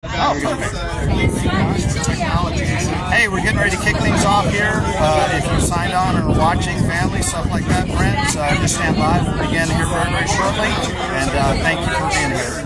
Oh, perfect. Hey, we're getting ready to kick things off here. If you signed on or are watching, family, stuff like that, friends, just stand by. We'll begin here very, very shortly. And thank you for being here.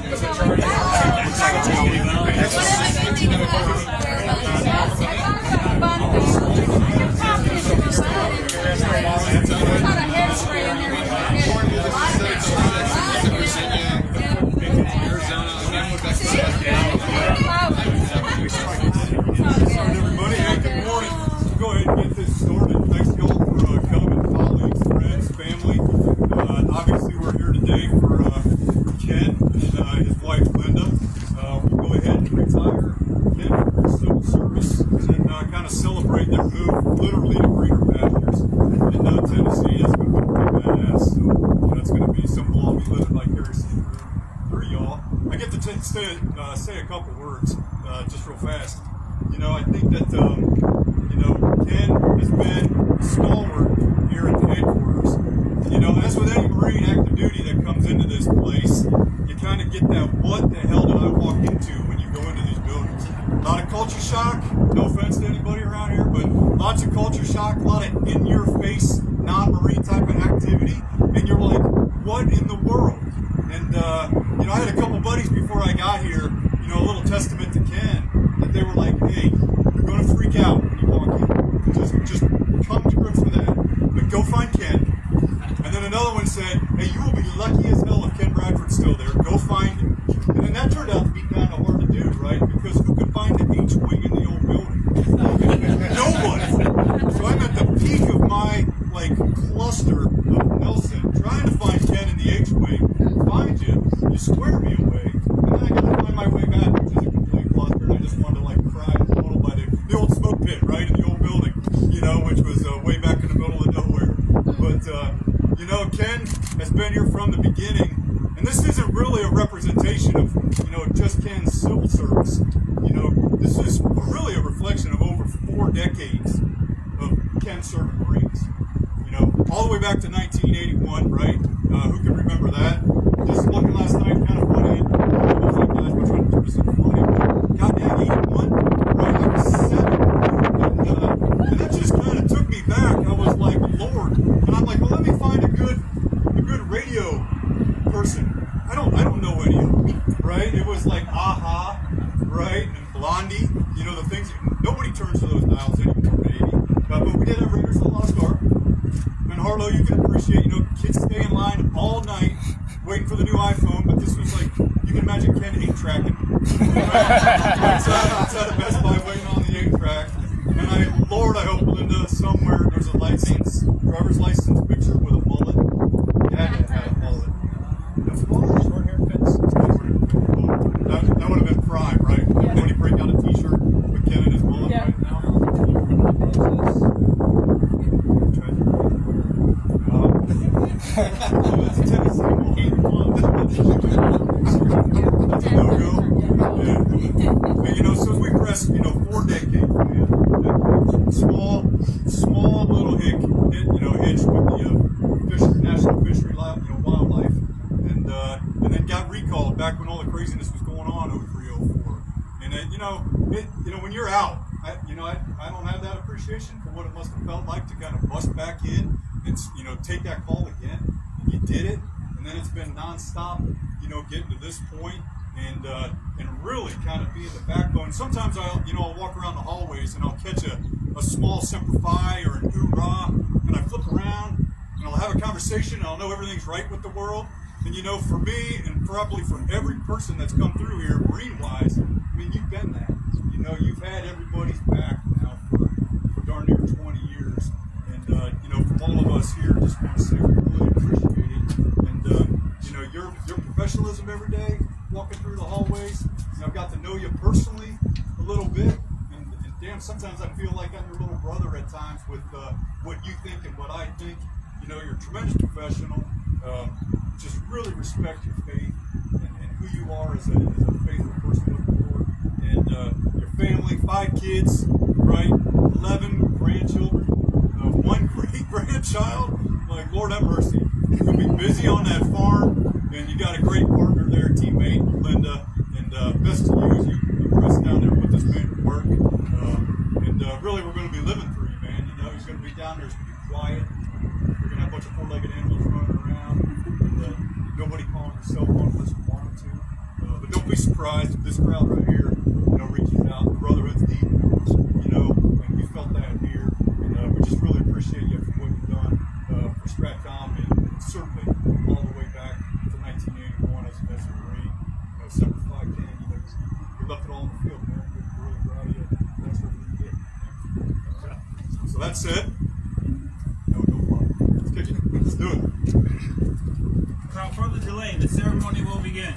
Everybody, hey, good morning. Go ahead and get this started. Thanks, y'all, for coming, colleagues, friends, family. Obviously, we're here today for Ken and his wife, Linda. We'll go ahead and retire Ken from civil service and kind of celebrate their move literally to greener pastures in Tennessee. It's going to be pretty badass. So that's going to be something we'll all be living vicariously through y'all. I get to say a couple words just real fast. You know, I think that, Ken has been stalwart here at the headquarters. You know, as with any Marine active duty that comes into this place, you kind of get that, what the hell did I walk into when you go into these buildings? A lot of culture shock, no offense to anybody around here, but lots of culture shock, a lot of in-your-face, non-Marine type of activity, and you're like, what in the world? And, I had a couple buddies before I got here, a little testament to Ken, that they were like, hey, you're going to freak out when you walk in. Just come to grips with that. But go find Ken. And then another one said, hey, you will be lucky as hell if Ken Bradford's still there. Go find him. And then that turned out to be kind of hard to do, right? Because who could find the H-wing in the old building? No one. So I'm at the peak of my, cluster of Nelson, trying to find Ken in the H-wing. Find you. You square me away. And then I got to find my way back, which is a complete cluster. And I just wanted to, cry and total by the old smoke pit, right, in the old building, which was way back in the middle of nowhere. But, Ken has been here from the beginning. And this isn't really a representation of, just Ken's civil service. This is really a reflection of over 4 decades of Ken serving Marines. All the way back to 1981, right? Who can remember that? Just looking last night, kind of funny. I was like, guys, we're trying to do something funny. God dang, 81, right? I was 7. And that just kind of took me back. I was like, Lord. And I'm like, well, let me find a good radio person. I don't know any of them, right? It was like Aha, right? And Blondie, the things. Nobody turns to those dials anymore, baby. But we did have Raiders of the Lost Ark. And Harlow, you can appreciate, kids stay in line all night waiting for the new iPhone, but this was like, you can imagine Ken 8-tracking. outside of Best Buy waiting on the 8-track. And I hope Linda, somewhere there's a driver's license picture with a mullet. Dad had a mullet. That's short haircuts. That would have been prime, right? Yeah. When he break out a t-shirt with Ken and his mullet right now. It's a Tennessee mullet. That's a no-go. Yeah. And, so as we press, 4 decades, man, small little hitch with the national fishery, wildlife, and then got recalled back when all the craziness was going on, 0304. And when you're out, I don't have that appreciation for what it must have felt like to kind of bust back in and take that call again. And you did it, and then it's been nonstop, getting to this point. And really kind of being the backbone. Sometimes I'll walk around the hallways and I'll catch a small Semper Fi or an hoorah, and I flip around and I'll have a conversation and I'll know everything's right with the world. And for me, and probably for every person that's come through here, Marine-wise, you've been that. You've had everybody's back now for darn near 20 years. And from all of us here, just want to say we really appreciate it. And your professionalism every day, walking through the hallways. I've got to know you personally a little bit, and damn, sometimes I feel like I'm your little brother at times with what you think and what I think. You're a tremendous professional. Just really respect your faith and who you are as a faithful person with the Lord. And your family, 5 kids, right? 11 grandchildren, 1 great-grandchild. Like, Lord have mercy. You're going to be busy on that farm, and you got a great partner there, teammate, Linda. And best to you as you going to be down there. It's going to be quiet. We're going to have a bunch of four-legged animals running around. And, nobody calling their cell phone unless we want them to. But don't be surprised if this crowd right here, reaches out. The brotherhood's deep, and we felt that here. And we just really appreciate you for what you've done for STRATCOM and certainly all the way back to 1981 as a Marine. Semper Fi, you left it all in the field, man. We're really proud of you. That's what we did. So that's it. No problem. Let's kick it. Let's do it. Without further delay, the ceremony will begin.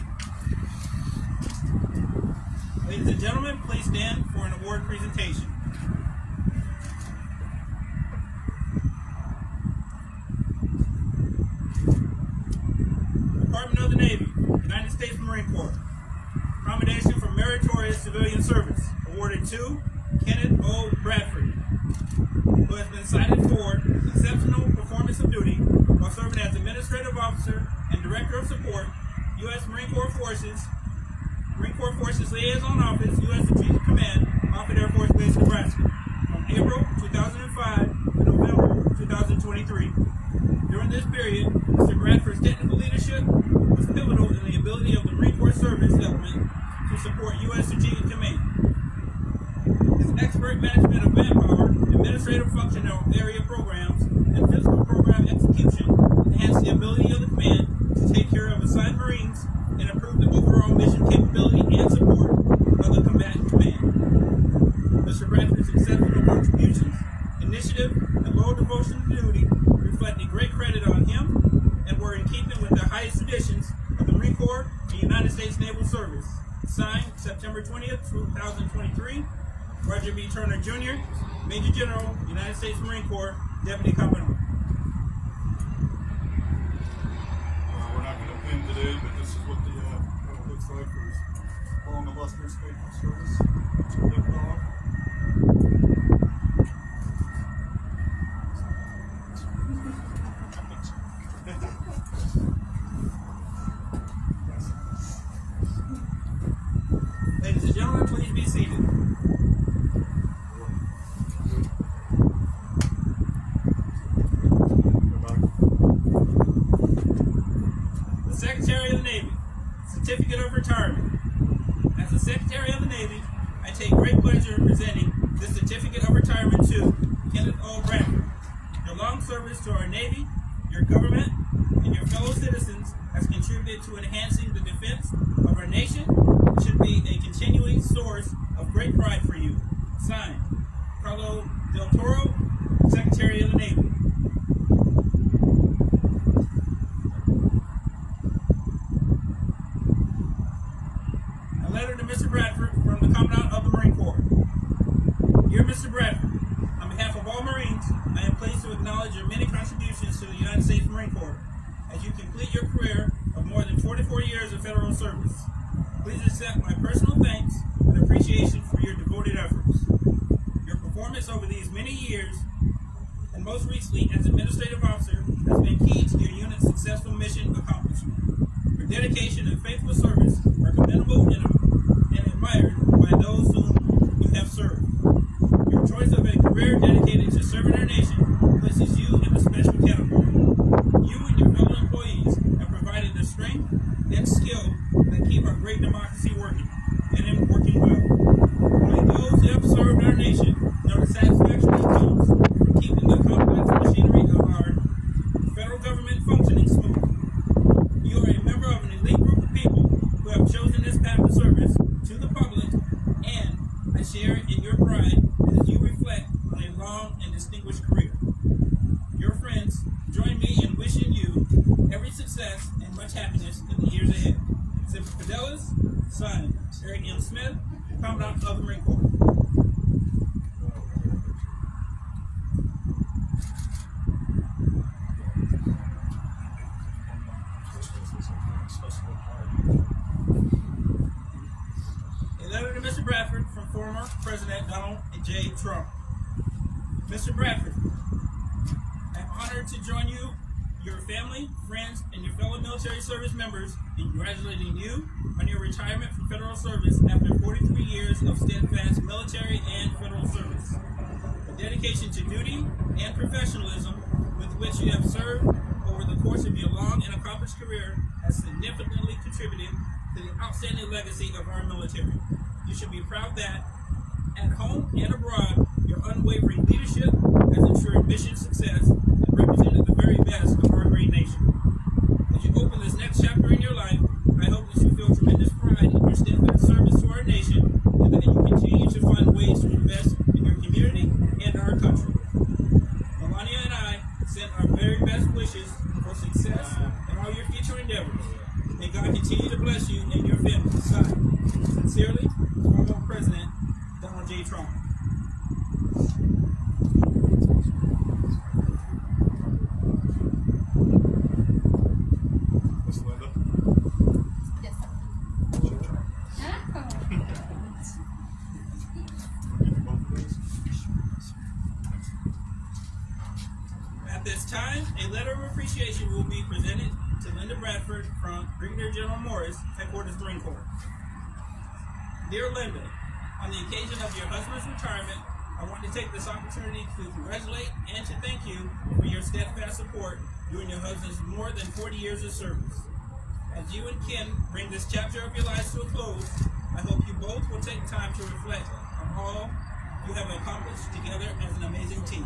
Ladies and gentlemen, please stand for an award presentation. Department of the Navy, United States Marine Corps. Commendation for meritorious civilian service, awarded to Kenneth O. Bradford, who has been cited for exceptional performance of duty while serving as Administrative Officer and Director of Support, U.S. Marine Corps Forces Liaison Office, U.S. Strategic Command, Offutt Air Force Base, Nebraska, from April 2005 to November 2023. During this period, Mr. Bradford's technical leadership was pivotal in the ability of the Marine Corps Service Element to support U.S. Strategic Command. His expert management of manpower, administrative functional area programs, and physical program execution enhanced the ability of the command to take care of assigned Marines and improve the overall mission capability and support of the combatant command. Mr. Bradford's exceptional contributions, initiative, and low devotion to duty reflect a great credit on him and were in keeping with the highest traditions of the Marine Corps and United States Naval Service. Signed September 20th, 2023, Roger B. Turner Jr., Major General, United States Marine Corps, Deputy Commandant. We're not going to pin today, but this is what it looks like for his long, illustrious, faithful service. Live long. Ladies and gentlemen, please be seated. The Secretary of the Navy, Certificate of Retirement. As the Secretary of the Navy, I take great pleasure in presenting this Certificate of Retirement to Kenneth O. Bradford. Your long service to our Navy, your government, and your fellow citizens has contributed to enhancing the defense of our nation and should be a continuing source of great pride for you. Signed, Carlo Del Toro, Secretary of the Navy. A letter to Mr. Bradford from the Commandant of the Marine Corps. Dear Mr. Bradford, on behalf of all Marines, I am pleased to acknowledge your many contributions to the United States Marine Corps as you complete your career of more than 44 years of federal service. Please accept my personal thanks and appreciation for your devoted efforts. Your performance over these many years, and most recently as Administrative Officer, has been key to your unit's successful mission accomplishment. Your dedication and faithful service are commendable and admired by those whom you have served. Your choice of a career dedicated to serving our nation places you in a special category. You and your fellow employees have provided the strength and skill that keep our great democracy working, and in working well. Only those who have served our nation know the satisfaction that comes from keeping the complex machinery of our federal government functioning smoothly. You are a member of an elite group of people who have chosen this path of service to the public, and I share in your pride as you reflect on a long and distinguished career. Your friends join me in wishing you every success and much happiness in the years ahead. Semper Fidelis, signed, Eric M. Smith, Commandant of the Marine Corps. A letter to Mr. Bradford from former President Donald J. Trump. Mr. Bradford, I am honored to join you, your family, friends, and your fellow military service members in congratulating you on your retirement from federal service after 43 years of steadfast military and federal service. The dedication to duty and professionalism with which you have served over the course of your long and accomplished career has significantly contributed to the outstanding legacy of our military. You should be proud that, at home and abroad, your unwavering leadership has ensured mission success and represented the very best of our great nation. As you open this next chapter in your life, I hope that you feel tremendous pride in your steadfast service to our nation and that you continue to find ways to invest in your community and our country. Melania and I send our very best wishes for success in all your future endeavors. May God continue to bless you and your family. Sincerely, former President Donald J. Trump. Miss Linda. Yes, sir. At this time, a letter of appreciation will be presented to Linda Bradford from Brigadier General Morris, Headquarters Marine Corps. Dear Linda, on the occasion of your husband's retirement, I want to take this opportunity to congratulate and to thank you for your steadfast support during your husband's more than 40 years of service. As you and Ken bring this chapter of your lives to a close, I hope you both will take time to reflect on all you have accomplished together as an amazing team.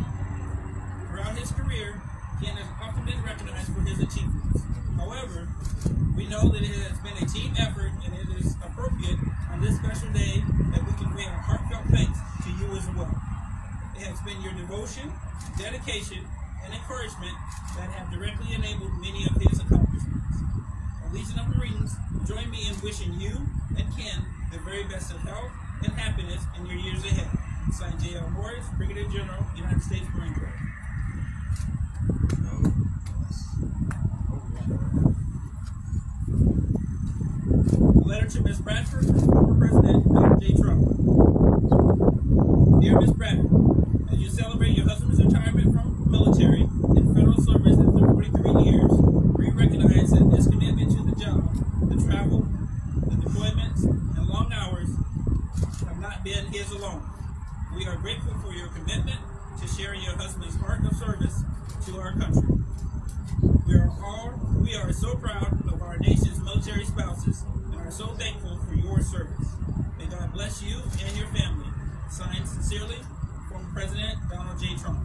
Throughout his career, Ken has often been recognized for his achievements. However, we know that it has been a team effort, and it is appropriate on this special day that we convey our heartfelt thanks to you as well. It has been your devotion, dedication, and encouragement that have directly enabled many of his accomplishments. The Legion of Marines, join me in wishing you and Ken the very best of health and happiness in your years ahead. Signed, J.L. Morris, Brigadier General, United States Marine Corps. A letter to Ms. Bradford from former President Donald J. Trump. Dear Ms. Bradford, as you celebrate your husband's retirement from military and federal service after 43 years, we recognize that his commitment to the job, the travel, the deployments, and long hours have not been his alone. We are grateful for your commitment to sharing your husband's heart of service to our country. We are so proud of our nation's military spouses and are so thankful for your service. May God bless you and your family. Signed, sincerely, former President Donald J. Trump.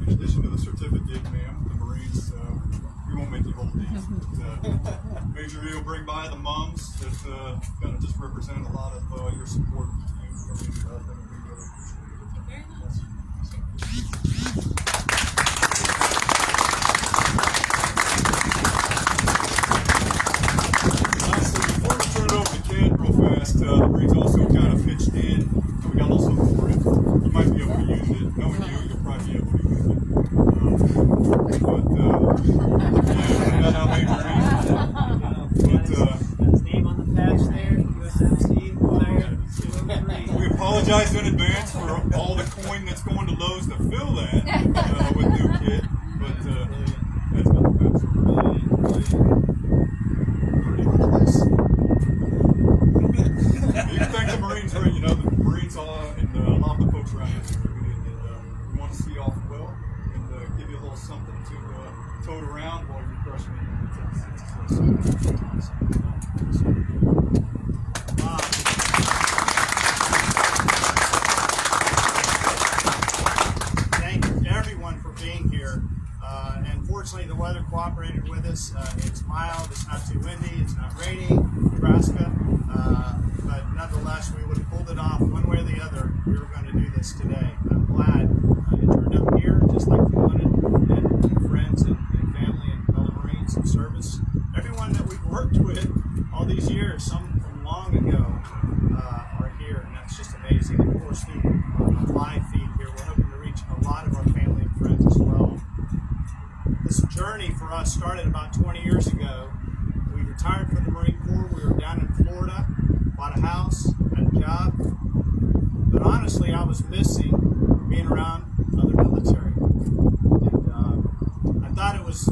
In addition to the certificate, ma'am, the Marines, we won't make you hold these. But, Major E will bring by the mums that kind of just represent a lot of your support to you from your husband, and we really appreciate it. Very much. Lastly, before we turn it over to Ken real fast, the Marines also kind of pitched in, and we got a little something for it. You might be able to use it. Knowing you'll probably be able to use it. Yeah, how Major E. That's name on the patch there, USMC, fire, We apologize in advance for all the coin that's going to Lowe's to fill that with new kit, but that's not the patch. You can thank the Marines, right? You know, the Marines and a lot of the folks around here are good, and we want to see you off well and give you a little something to tote around while you're crushing it. Thank you everyone for being here. And fortunately, the weather cooperated with us. It's mild, it's not too windy, it's not raining in Nebraska. But nonetheless, we would have pulled it off one way or the other. We were going to do this today. I'm glad it turned up here, just like we wanted, and friends and family and fellow Marines and service. Everyone that we've worked with all these years, some from long ago, are here, and that's just amazing. And of course, through the live feed here, we're hoping to reach a lot of our family and friends as well. This journey for us started about 20 years ago. We retired from the Marine Corps. We were down in Florida, bought a house, had a job. But honestly, I was missing being around other military. And I thought it was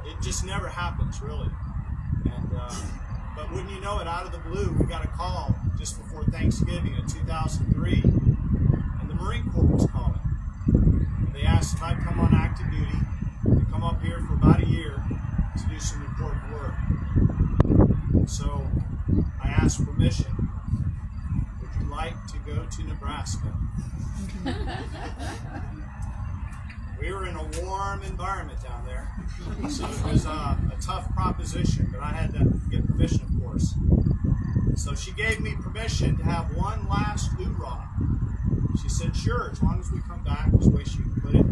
it just never happens, really. And but wouldn't you know it, out of the blue, we got a call just before Thanksgiving in 2003, and the Marine Corps was calling. And they asked if I'd come on active duty to come up here for about a year to do some important work. And so I asked permission. Would you like to go to Nebraska? We were in a warm environment down there, so it was a tough proposition, but I had to get permission, of course. So she gave me permission to have one last hoorah. She said, sure, as long as we come back, is the way she put it,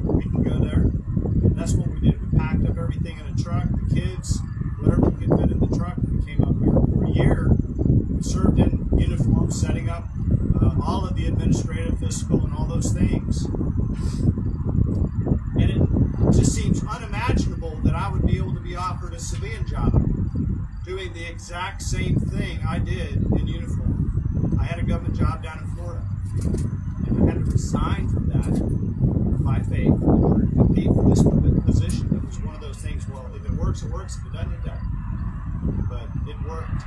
we can go there. And that's what we did. We packed up everything in a truck, the kids, whatever we could fit in the truck, and we came up here for a year. We served in uniform, setting up all of the administrative, fiscal, and all those things. And it just seems unimaginable that I would be able to be offered a civilian job doing the exact same thing I did in uniform. I had a government job down in Florida, and I had to resign from that by faith in order to compete for this position. It was one of those things, well, if it works, it works. If it doesn't, it doesn't. But it worked.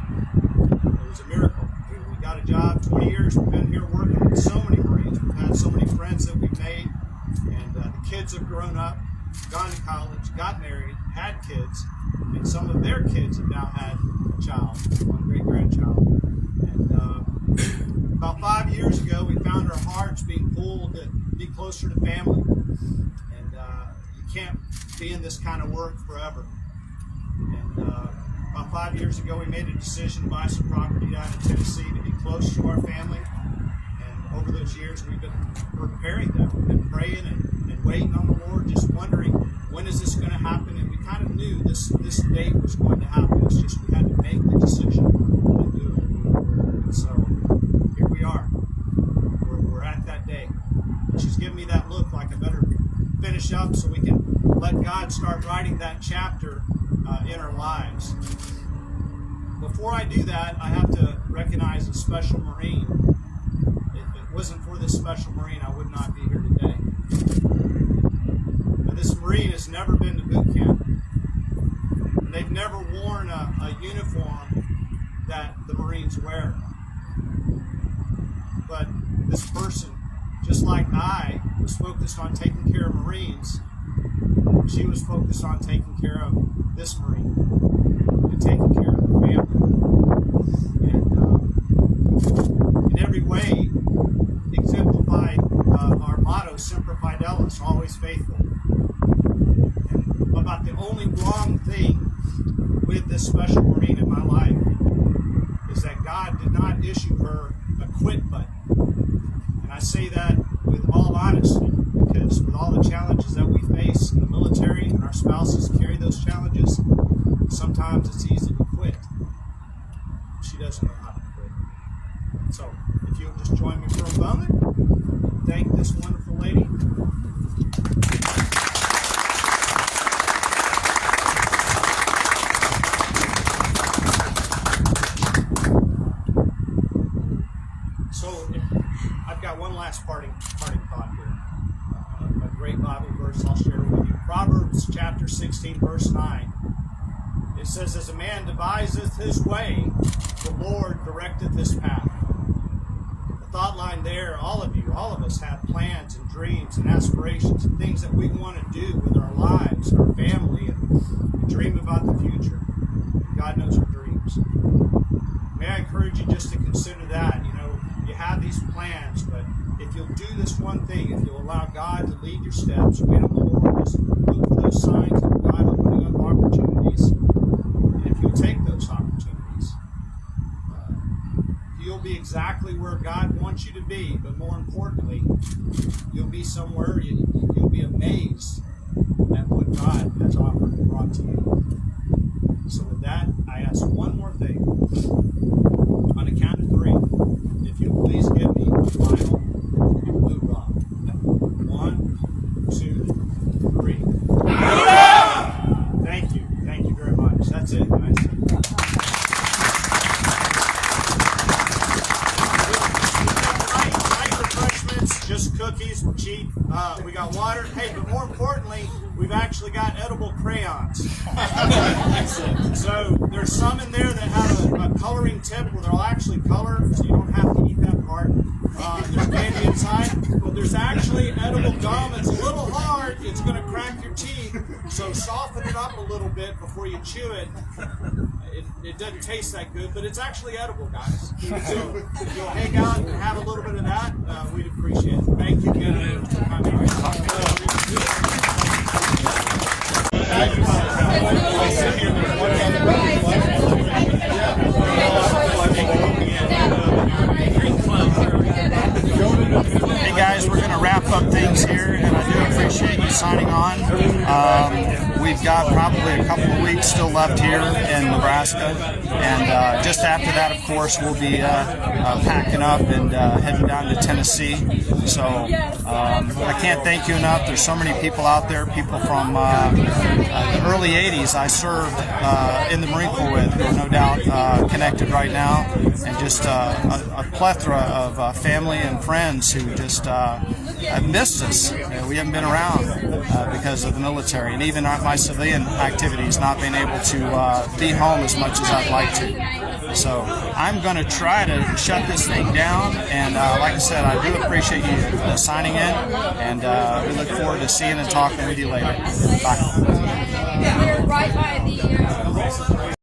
It was a miracle. We got a job. 20 years we've been here working with so many Marines. We've had so many friends that we've made, and the kids have grown up, gone to college, got married, had kids, and some of their kids have now had a child, one great-grandchild. And about 5 years ago, we found our hearts being pulled to be closer to family. And you can't be in this kind of work forever. And about 5 years ago, we made a decision to buy some property down in Tennessee to be close to our family. And over those years, we've been preparing them. We've been praying and waiting on the Lord, just wondering, when is this going to happen? And we kind of knew this date was going to happen. It's just we had to make the decision and do it. And so here we are. We're at that day. And she's giving me that look like I better finish up so we can let God start writing that chapter in our lives. Before I do that, I have to recognize a special Marine. If it wasn't for this special Marine, I would not be here today. But this Marine has never been to boot camp. And they've never worn a uniform that the Marines wear. But this person, just like I was focused on taking care of Marines, she was focused on taking care of this Marine and taking care of the family. And in every way, exemplified our motto, Semper Fidelis, always faithful. And about the only wrong thing with this special Marine in my life is that God did not issue her a quit button. And I say that with all honesty, because with all the challenges that we face in the military and our spouses carry those challenges, sometimes it's easy to quit. She doesn't know how to quit. So if you'll just join me for a moment, thank this wonderful lady. So I've got one last parting thought here. A great Bible verse I'll share with you. Proverbs chapter 16, verse 9. It says, as a man deviseth his way, the Lord directeth his path. The thought line there, all of us have plans and dreams and aspirations and things that we want to do with our lives, our family, and we dream about the future. God knows our dreams. May I encourage you just to consider that. You have these plans, but if you'll do this one thing, if you'll allow God to lead your steps, wait on the Lord, just look for those signs of God opening up opportunities, and if you'll take those opportunities, you'll be exactly where God wants you to be, but more importantly, you'll be somewhere, you'll be amazed at what God has offered and brought to you. So with that, I ask one more thing. On the count of 3, if you'll please give me a final blue rock. 1, 2, 3. Thank you. Thank you very much. That's it, guys. Light refreshments, just cookies. We're cheap. we got water. Hey, but more importantly, we've actually got edible crayons. So there's some in there that have a coloring tip where they'll actually color, so you don't have to eat that part. There's candy inside, but there's actually edible gum. It's a little hard. It's going to crack your teeth, so soften it up a little bit before you chew it. It doesn't taste that good, but it's actually edible, guys. So if you'll hang out and have a little bit of that, we'd appreciate it. Thank you again for coming. Hey guys, we're going to wrap up things here, and I do appreciate you signing on. We've got probably a couple of weeks still left here in Nebraska, and just after that, of course, we'll be packing up and heading down to Tennessee. So I can't thank you enough. There's so many people out there, people from the early 80s I served in the Marine Corps with, who are no doubt connected right now, and just a plethora of family and friends who just have missed us. We haven't been around because of the military, and even my civilian activities, not being able to be home as much as I'd like to. So I'm going to try to shut this thing down, and like I said, I do appreciate you signing in, and we look forward to seeing and talking with you later. Bye. We're right by the